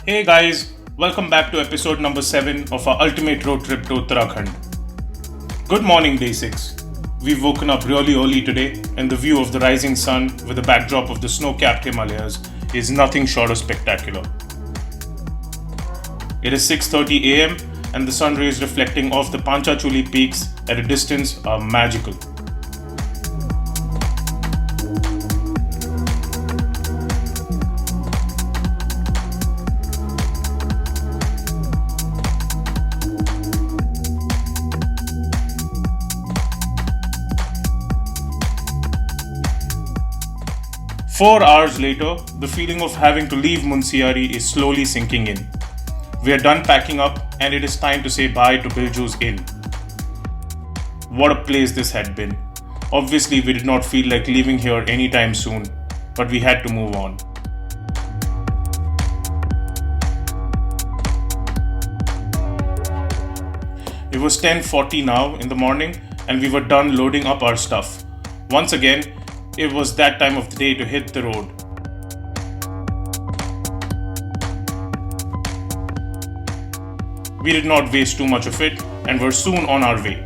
Hey guys, welcome back to episode number 7 of our ultimate road trip to Uttarakhand. Good morning, day 6. We've woken up really early today, and the view of the rising sun with the backdrop of the snow-capped Himalayas is nothing short of spectacular. It is 6:30 am, and the sun rays reflecting off the Panchachuli peaks at a distance are magical. 4 hours later, the feeling of having to leave Munsiyari is slowly sinking in. We are done packing up and it is time to say bye to Biju's inn. What a place this had been. Obviously, we did not feel like leaving here anytime soon, but we had to move on. It was 10:40 now in the morning and we were done loading up our stuff. Once again, it was that time of the day to hit the road. We did not waste too much of it and were soon on our way.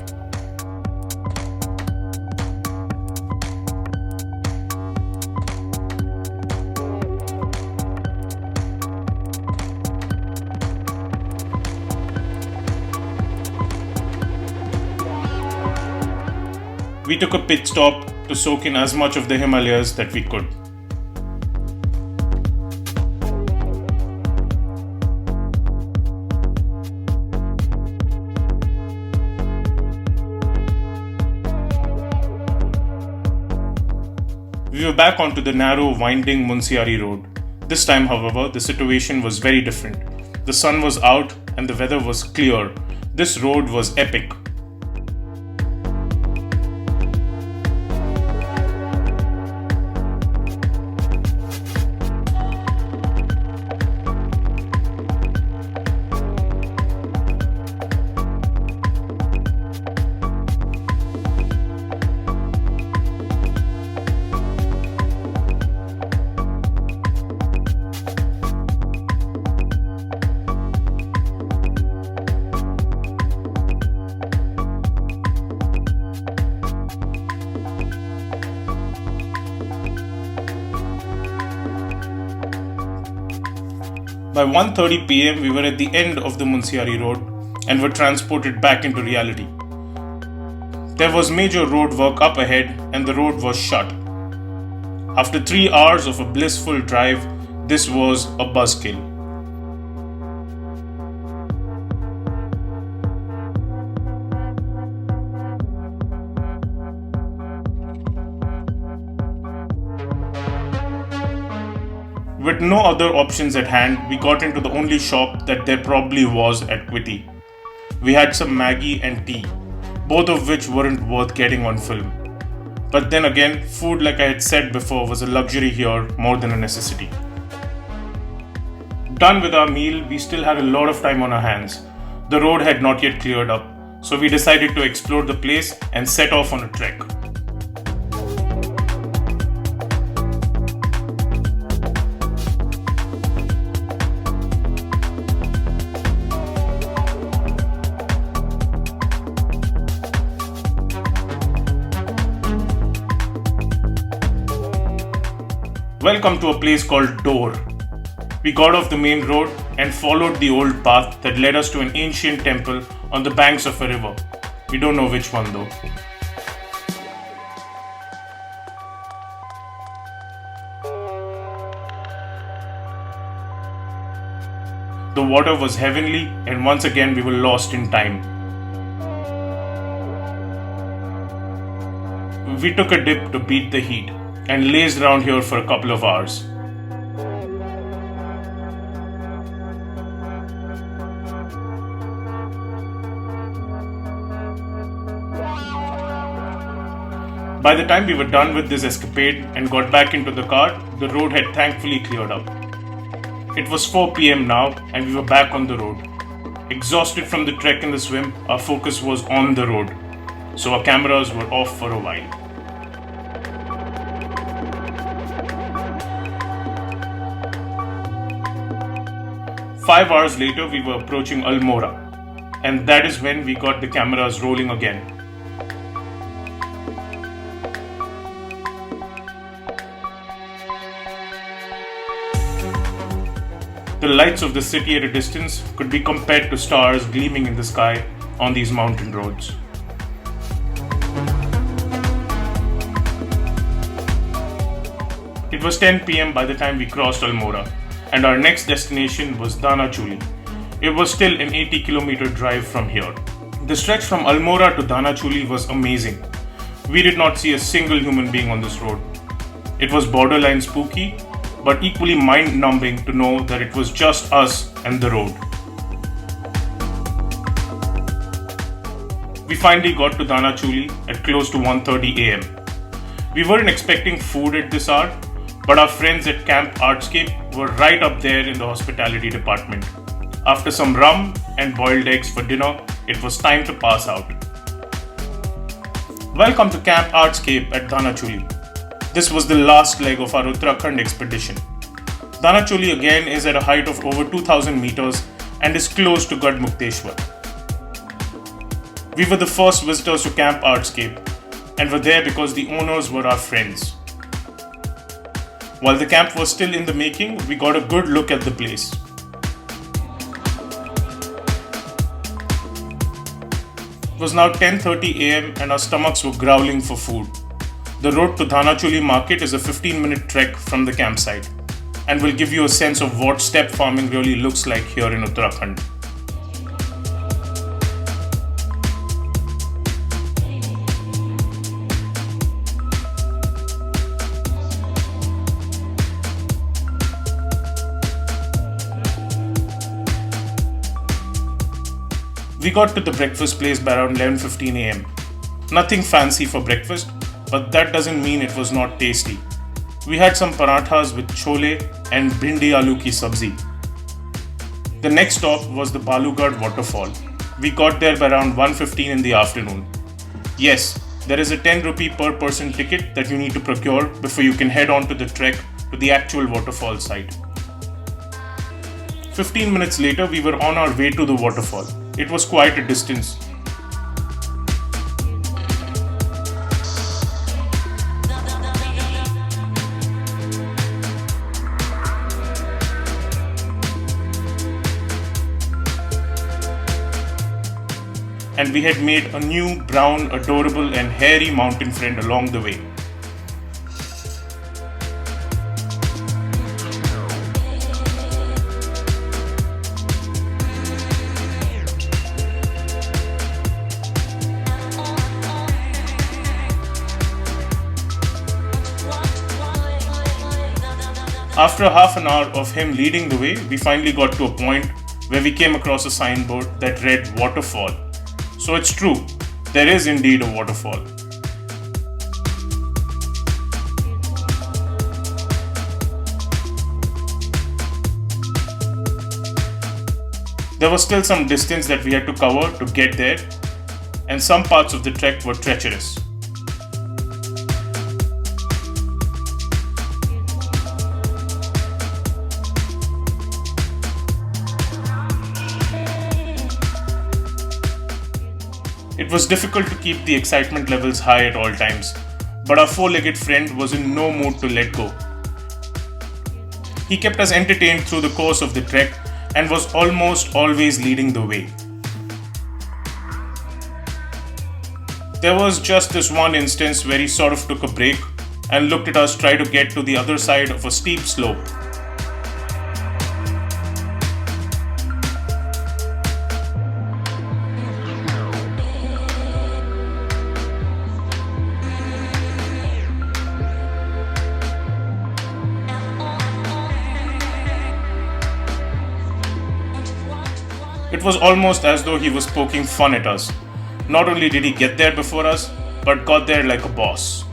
We took a pit stop to soak in as much of the Himalayas that we could. We were back onto the narrow, winding Munsiyari road. This time, however, the situation was very different. The sun was out and the weather was clear. This road was epic. By 1:30 pm, we were at the end of the Munsiyari road and were transported back into reality. There was major road work up ahead and the road was shut. After 3 hours of a blissful drive, this was a buzzkill. With no other options at hand, we got into the only shop that there probably was at Quitty. We had some Maggie and tea, both of which weren't worth getting on film. But then again, food, like I had said before, was a luxury here more than a necessity. Done with our meal, we still had a lot of time on our hands. The road had not yet cleared up, so we decided to explore the place and set off on a trek. Welcome to a place called Door. We got off the main road and followed the old path that led us to an ancient temple on the banks of a river. We don't know which one though. The water was heavenly and once again we were lost in time. We took a dip to beat the heat and lazed around here for a couple of hours. By the time we were done with this escapade and got back into the car, the road had thankfully cleared up. It was 4 pm now and we were back on the road. Exhausted from the trek and the swim, our focus was on the road, so our cameras were off for a while. 5 hours later, we were approaching Almora, and that is when we got the cameras rolling again. The lights of the city at a distance could be compared to stars gleaming in the sky on these mountain roads. It was 10 p.m. by the time we crossed Almora, and our next destination was Dhanachuli. It was still an 80-kilometer drive from here. The stretch from Almora to Dhanachuli was amazing. We did not see a single human being on this road. It was borderline spooky, but equally mind-numbing to know that it was just us and the road. We finally got to Dhanachuli at close to 1:30 a.m. We weren't expecting food at this hour, but our friends at Camp Artscape were right up there in the hospitality department. After some rum and boiled eggs for dinner, it was time to pass out. Welcome to Camp Artscape at Dhanachuli. This was the last leg of our Uttarakhand expedition. Dhanachuli again is at a height of over 2000 meters and is close to Garhwal. We were the first visitors to Camp Artscape and were there because the owners were our friends. While the camp was still in the making, we got a good look at the place. It was now 10:30 a.m. and our stomachs were growling for food. The road to Dhanachuli market is a 15-minute trek from the campsite and will give you a sense of what steppe farming really looks like here in Uttarakhand. We got to the breakfast place by around 11:15 a.m. Nothing fancy for breakfast, but that doesn't mean it was not tasty. We had some parathas with chole and bhindi aloo ki sabzi. The next stop was the Balugad waterfall. We got there by around 1:15 in the afternoon. Yes, there is a 10 rupee per person ticket that you need to procure before you can head on to the trek to the actual waterfall site. 15 minutes later, we were on our way to the waterfall. It was quite a distance. And we had made a new, brown, adorable and hairy mountain friend along the way. After half an hour of him leading the way, we finally got to a point where we came across a signboard that read waterfall. So it's true, there is indeed a waterfall. There was still some distance that we had to cover to get there, and some parts of the trek were treacherous. It was difficult to keep the excitement levels high at all times, but our four-legged friend was in no mood to let go. He kept us entertained through the course of the trek and was almost always leading the way. There was just this one instance where he sort of took a break and looked at us try to get to the other side of a steep slope. It was almost as though he was poking fun at us. Not only did he get there before us, but got there like a boss.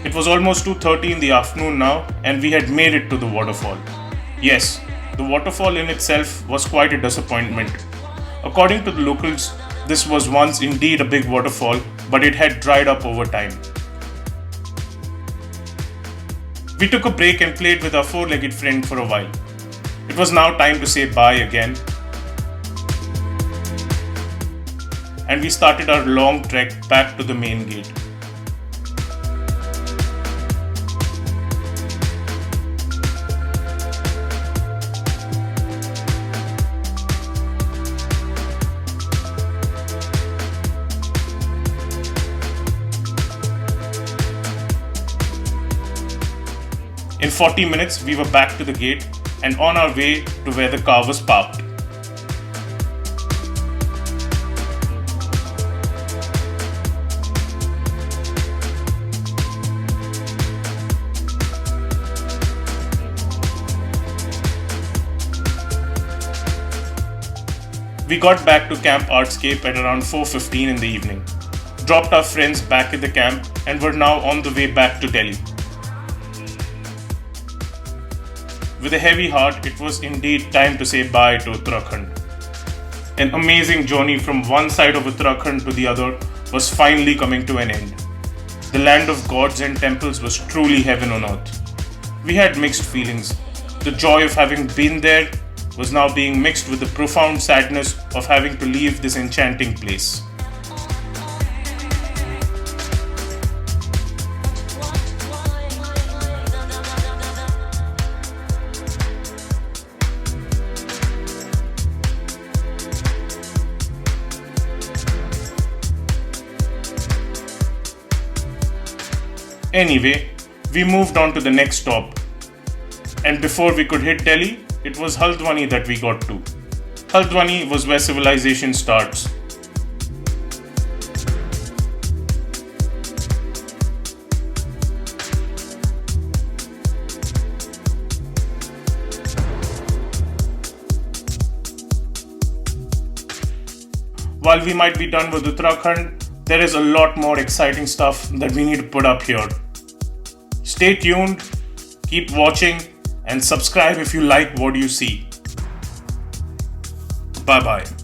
It was almost 2:30 in the afternoon now, and we had made it to the waterfall. Yes, the waterfall in itself was quite a disappointment. According to the locals, this was once indeed a big waterfall, but it had dried up over time. We took a break and played with our four-legged friend for a while. It was now time to say bye again, and we started our long trek back to the main gate. In 40 minutes, we were back to the gate and on our way to where the car was parked. We got back to Camp Artscape at around 4:15 in the evening, dropped our friends back at the camp, and were now on the way back to Delhi. With a heavy heart, it was indeed time to say bye to Uttarakhand. An amazing journey from one side of Uttarakhand to the other was finally coming to an end. The land of gods and temples was truly heaven on earth. We had mixed feelings. The joy of having been there was now being mixed with the profound sadness of having to leave this enchanting place. Anyway, we moved on to the next stop, and before we could hit Delhi, it was Haldwani that we got to. Haldwani was where civilization starts. While we might be done with Uttarakhand, there is a lot more exciting stuff that we need to put up here. Stay tuned, keep watching, and subscribe if you like what you see. Bye bye.